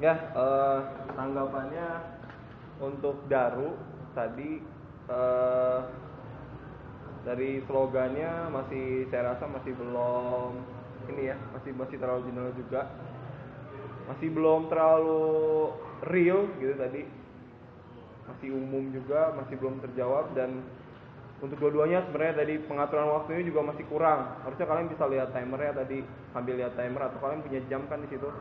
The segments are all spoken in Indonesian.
Ya, tanggapannya untuk Daru tadi dari slogannya saya rasa masih belum ini ya, masih terlalu general juga, masih belum terlalu real gitu tadi, masih umum juga, masih belum terjawab. Dan untuk dua-duanya sebenarnya tadi pengaturan waktunya juga masih kurang. Harusnya kalian bisa lihat timernya tadi, sambil lihat timer, atau kalian punya jam kan di situ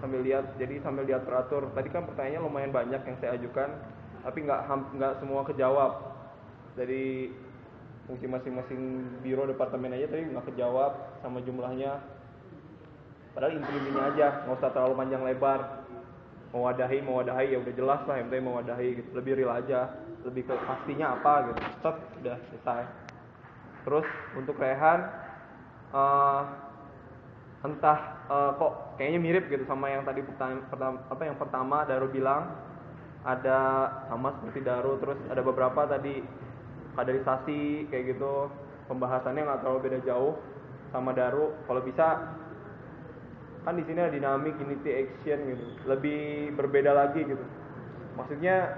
sambil lihat. Jadi sambil lihat teratur. Tadi kan pertanyaannya lumayan banyak yang saya ajukan, tapi nggak semua kejawab. Dari mungkin masing-masing biro departemen aja tadi nggak kejawab sama jumlahnya. Padahal inti-intinya aja, nggak usah terlalu panjang lebar. Mewadahi ya udah jelas lah, yang penting mewadahi gitu. Lebih real aja, lebih ke pastinya apa gitu. Set, udah selesai. Terus untuk Rehan, entah kok kayaknya mirip gitu sama yang tadi yang pertama Daru bilang, ada sama seperti Daru. Terus ada beberapa tadi kaderisasi kayak gitu, pembahasannya nggak terlalu beda jauh sama Daru. Kalau bisa kan di sini ada dinamik, unity, action gitu, lebih berbeda lagi gitu. Maksudnya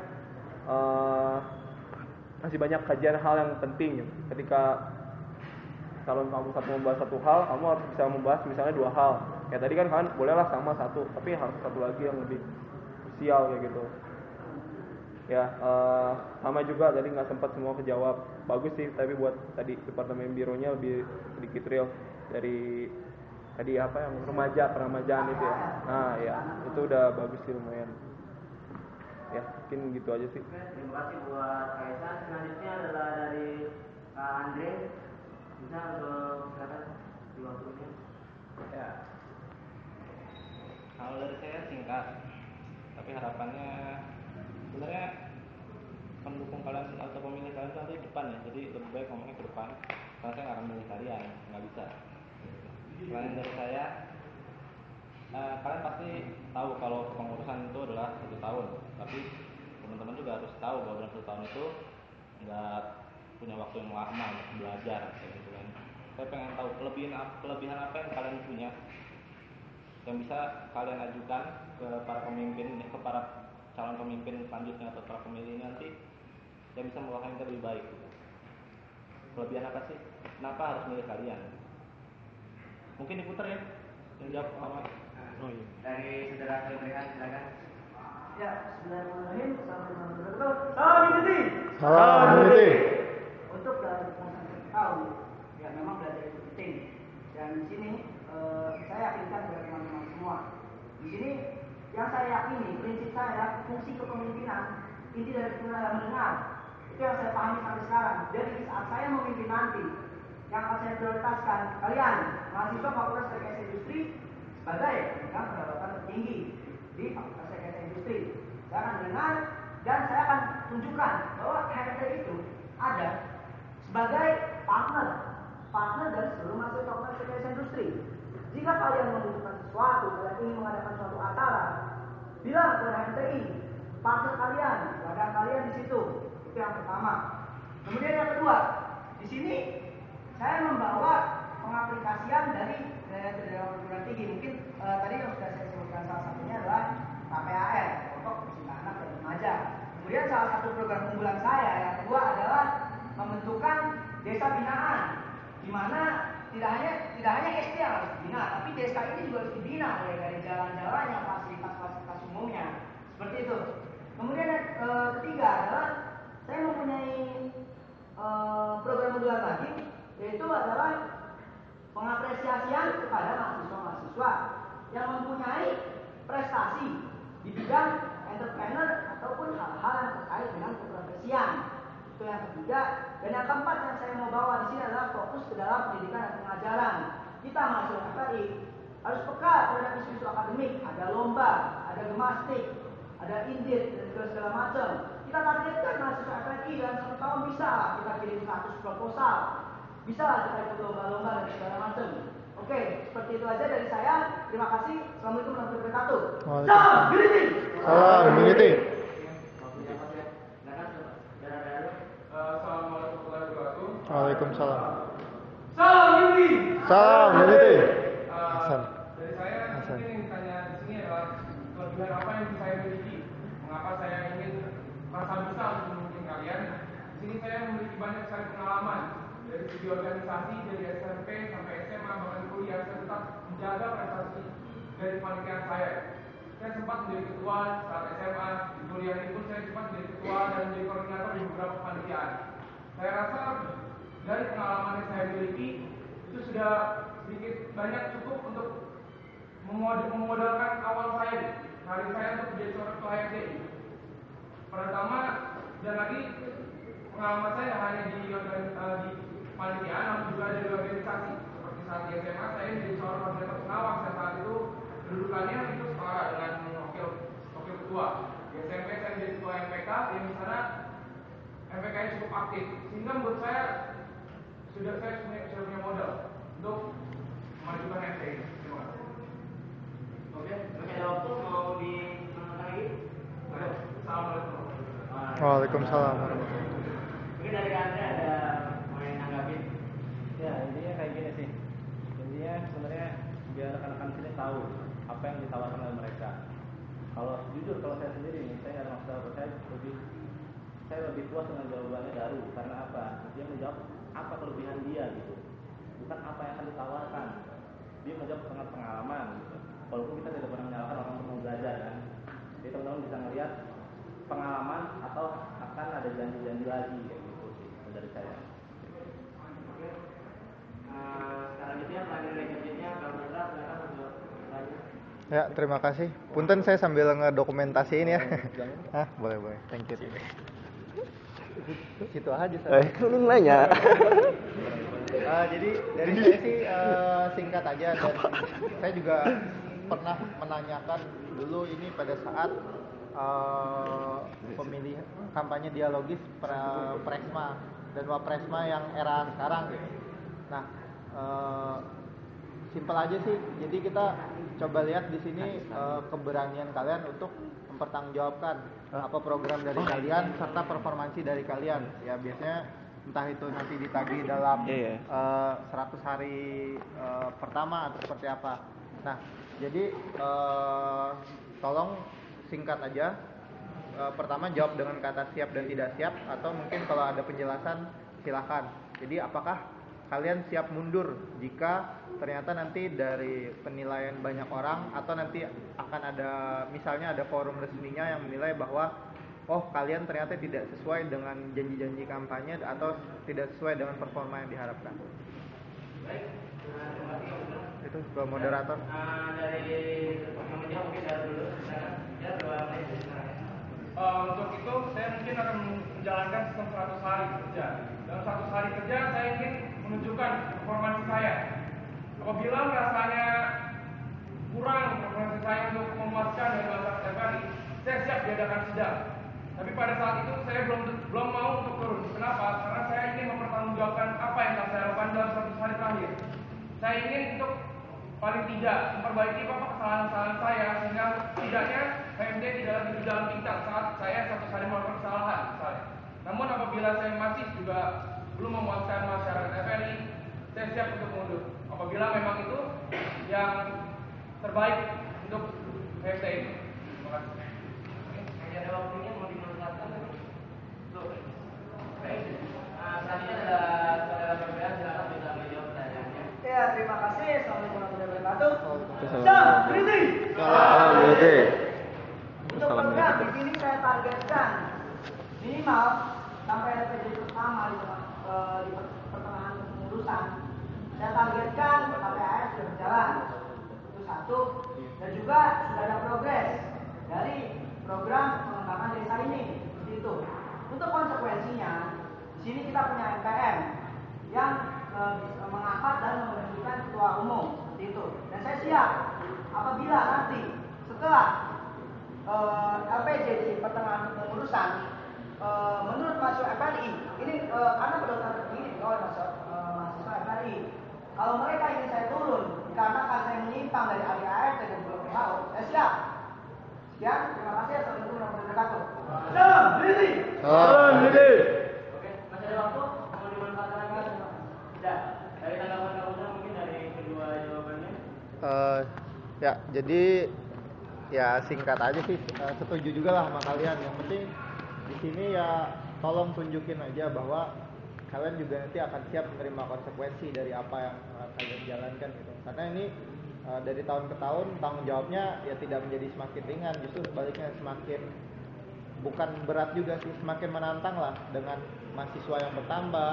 masih banyak kajian hal yang penting gitu. Ketika kalau kamu membahas satu hal, kamu harus bisa membahas misalnya dua hal. Ya tadi kan kalian bolehlah sama satu, tapi harus satu lagi yang lebih krusial kayak gitu. Ya sama juga tadi nggak sempat semua kejawab. Bagus sih, tapi buat tadi departemen bironya lebih sedikit real dari tadi apa yang peremajaan itu ya. Nah ya, itu udah bagus sih, lumayan. Ya mungkin gitu aja sih. Oke, terima kasih buat Kaisan. Selanjutnya adalah dari Kak Andre. Bisa untuk silakan di waktunya. Ya. Kalau dari saya singkat, tapi harapannya sebenarnya pendukung kalian atau pemilih kalian itu nanti di depan ya. Jadi lebih baik ngomongnya ke depan, karena saya nggak akan milih kalian, nggak bisa. Selain dari saya, kalian pasti tahu kalau pengurusan itu adalah 1 tahun, tapi teman-teman juga harus tahu bahwa dalam 1 tahun itu nggak punya waktu yang lama untuk belajar kayak gitu kan. Saya pengen tahu kelebihan apa yang kalian punya yang bisa kalian ajukan ke para pemimpin, ke para calon pemimpin selanjutnya atau para pemilih nanti, yang bisa mewakili lebih baik gitu. Kelebihan apa sih? Kenapa harus milih kalian? Mungkin diputar ya, yang jawab sama. Oh iya. Dari saudara Kalimantan, silakan. Ya, bismillahirrahmanirrahim. Salam unity. Salam unity. Untuk dari tahu, ya memang belajar itu penting. Dan di sini saya yakinkan kepada teman-teman semua. Di sini yang saya yakini, prinsip saya, fungsi kepemimpinan, inti dari kepemimpinan adalah mendengar. Itu yang saya pahami sampai sekarang. Jadi saat saya memimpin nanti, yang akan saya prioritaskan kalian, mahasiswa Fakultas Teknik Industri, sebagai pemegang pendapatan tertinggi di Fakultas Teknik Industri. Saya akan dengar dan saya akan tunjukkan bahwa HRT itu ada sebagai partner dari seluruh mahasiswa Fakultas Teknik Industri. Jika kalian membutuhkan sesuatu, kalian ingin mengadakan suatu acara, bilang ke HMTI, partner kalian, wadah kalian di situ. Itu yang pertama. Kemudian yang kedua, di sini saya membawa pengaplikasian dari perguruan tinggi. Mungkin tadi yang sudah saya sebutkan salah satunya adalah KPAR, Kelompok Pecinta Anak dan Remaja. Kemudian salah satu program unggulan saya yang kedua adalah membentukkan desa binaan, di mana tidak hanya SD yang harus dibina, tapi desa ini juga harus dibina mulai dari jalan-jalannya, fasilitas umumnya, seperti itu. Kemudian yang ketiga adalah saya mempunyai program unggulan lagi, yaitu adalah pengapresiasian kepada mahasiswa-mahasiswa yang mempunyai prestasi di bidang entrepreneur ataupun hal-hal yang terkait dengan keprofesian. Itu yang ketiga. Dan yang keempat yang saya mau bawa di sini adalah fokus ke dalam pendidikan dan pengajaran. Kita mahasiswa FRI harus peka terhadap isu-isu akademik. Ada lomba, ada gemastik, ada indit dan segala macam. Kita targetkan mahasiswa FRI dalam 1 tahun bisa kita kirim 100 proposal. Bisa kita ikut lomba-lomba dan segala macam. Oke, seperti itu aja dari saya. Terima kasih. Assalamualaikum warahmatullahi wabarakatuh. Salam unity. Salam unity. Assalamualaikum warahmatullahi wabarakatuh. Waalaikumsalam. Salam unity. Salam unity. Dari saya mungkin yang ditanya di sini adalah kelebihan dengan apa yang saya miliki. Mengapa saya ingin merasa bisa untuk memimpin kalian? Di sini saya memiliki banyak sekali pengalaman dari segi organisasi, dari SMP sampai SMA bahkan kuliah. Saya tetap menjaga prestasi dari kepanitiaan saya. Saya sempat menjadi ketua saat SMA, di kuliah ini pun saya sempat menjadi ketua dan menjadi koordinator di beberapa kepanitiaan. Saya rasa dari pengalaman yang saya miliki itu sudah sedikit banyak cukup untuk memodalkan awal saya, karir saya untuk menjadi seorang ketua HMDI. Pertama, dan lagi pengalaman saya hanya di kepanitiaan, namun juga ada di organisasi. Seperti saat di SMA saya menjadi seorang koordinator pengawas dan saat itu kedudukannya itu setara dengan wakil ketua. Di SMP saya menjadi ketua MPK yang di sana MPK nya cukup aktif, sehingga menurut saya sudah punya modal untuk memajukan MPK ini. Terima kasih. Oke, masih ada waktu mau dimenangkan lagi? Assalamualaikum. Waalaikumsalam. Mungkin dari Anda ada mau yang nanggapin? Ya, intinya kayak gini sih. Intinya sebenarnya biar rekan-rekan sini tahu apa yang ditawarkan oleh mereka. Kalau jujur, kalau saya sendiri nih, saya nggak maksud saya lebih puas dengan jawabannya Daru. Karena apa? Dia menjawab apa kelebihan dia gitu, bukan apa yang akan ditawarkan. Dia menjawab dengan pengalaman gitu. Walaupun kita tidak pernah menyalahkan orang untuk mau belajar kan, jadi teman-teman bisa melihat pengalaman atau akan ada janji-janji lagi kayak gitu sih dari saya. Oke. Selanjutnya panel selanjutnya kalau kita silakan untuk bertanya. Ya, terima kasih. Punten saya sambil ngedokumentasiin ya. Ah, boleh. Thank you. Situ aja saya. Lu nanya. Jadi dari saya sih singkat aja, dan saya juga pernah menanyakan dulu ini pada saat pemilih kampanye dialogis Presma dan Wapresma yang era sekarang gitu. Nah, simpel aja sih. Jadi kita coba lihat di sini keberanian kalian untuk mempertanggungjawabkan apa program dari kalian serta performansi dari kalian. Ya biasanya entah itu nanti ditagih dalam 100 hari pertama atau seperti apa. Nah, jadi tolong singkat aja. Pertama jawab dengan kata siap dan tidak siap, atau mungkin kalau ada penjelasan silahkan. Jadi apakah kalian siap mundur jika ternyata nanti dari penilaian banyak orang, atau nanti akan ada misalnya ada forum resminya yang menilai bahwa oh kalian ternyata tidak sesuai dengan janji-janji kampanye atau tidak sesuai dengan performa yang diharapkan. Baik, terima kasih. Itu ke moderator. Dari pembicara mungkin dari dulu. Ya, 2 menit sekarang. Untuk itu saya mungkin akan menjalankan sistem 100 hari kerja. Dalam 100 hari kerja saya ingin menunjukkan performansi saya. Apabila rasanya kurang performansi saya untuk memuaskan dari masa FRI, saya siap diadakan sidang. Tapi pada saat itu saya belum mau untuk turun. Kenapa? Karena saya ingin mempertanggungjawabkan apa yang telah saya lakukan dalam 100 hari terakhir. Saya ingin untuk paling tidak memperbaiki kesalahan-kesalahan saya, sehingga tidaknya HMD tidak lagi di dalam tingkat saat saya 100 hari melakukan kesalahan misalnya. Namun apabila saya masih juga belum memuaskan masyarakat FRI, saya siap untuk mundur. Apabila memang itu yang terbaik untuk HMD ini. Terima kasih. Masih ada waktunya mau dimanfaatkan lagi? Baik. Selanjutnya ada saudara PPA, silakan bisa menjawab pertanyaannya. Ya, terima kasih. Assalamualaikum warahmatullahi wabarakatuh. Salam berhenti. Untuk program di sini saya targetkan minimal sampai RPJ pertama di pertengahan pengurusan. Saya targetkan KPAS sudah berjalan. Itu satu. Dan juga sudah ada progres dari program pengembangan desa ini. Seperti itu. Untuk konsekuensinya, di sini kita punya MPM yang mengangkat dan memberhentikan ketua umum. Seperti itu. Dan saya siap apabila nanti setelah LPJ di pertengahan pengurusan menurut mahasiswa FRI ini karena berdasarkan begini oleh mahasiswa FRI, kalau mereka ingin saya turun dikarenakan saya menyimpang dari ADART dan belum WHO, saya siap. Sekian, terima kasih. Assalamualaikum warahmatullahi wabarakatuh. Salam berhenti. Oke, masih ada waktu mau dimanfaatkan lagi? Tidak. Dari tanggapan kamu mungkin dari kedua jawabannya. Ya, jadi Ya singkat aja sih, setuju juga lah sama kalian. Yang penting di sini ya tolong tunjukin aja bahwa kalian juga nanti akan siap menerima konsekuensi dari apa yang kalian jalankan gitu. Karena ini dari tahun ke tahun tanggung jawabnya ya tidak menjadi semakin ringan, justru sebaliknya semakin bukan berat juga sih, semakin menantang lah dengan mahasiswa yang bertambah,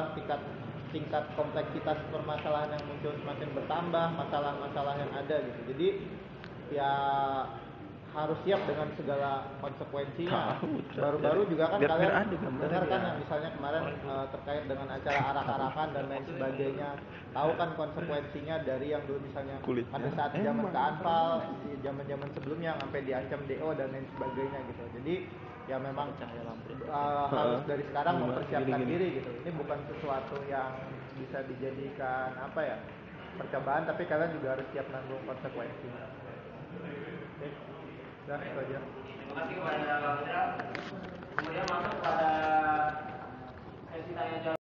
tingkat kompleksitas permasalahan yang muncul semakin bertambah, masalah-masalah yang ada gitu. Jadi ya harus siap dengan segala konsekuensinya. Baru-baru juga kan kalian dengar kan yang misalnya kemarin terkait dengan acara arak-arakan dan lain sebagainya. Tahu kan konsekuensinya dari yang dulu misalnya pada saat zaman ke Anfal, di zaman-zaman sebelumnya sampai diancam DO dan lain sebagainya gitu. Jadi ya memang harus dari sekarang mempersiapkan diri gitu. Ini bukan sesuatu yang bisa dijadikan apa ya, percobaan, tapi kalian juga harus siap nanggung konsekuensinya. Oke. Dah, itu aja. Terima kasih kepada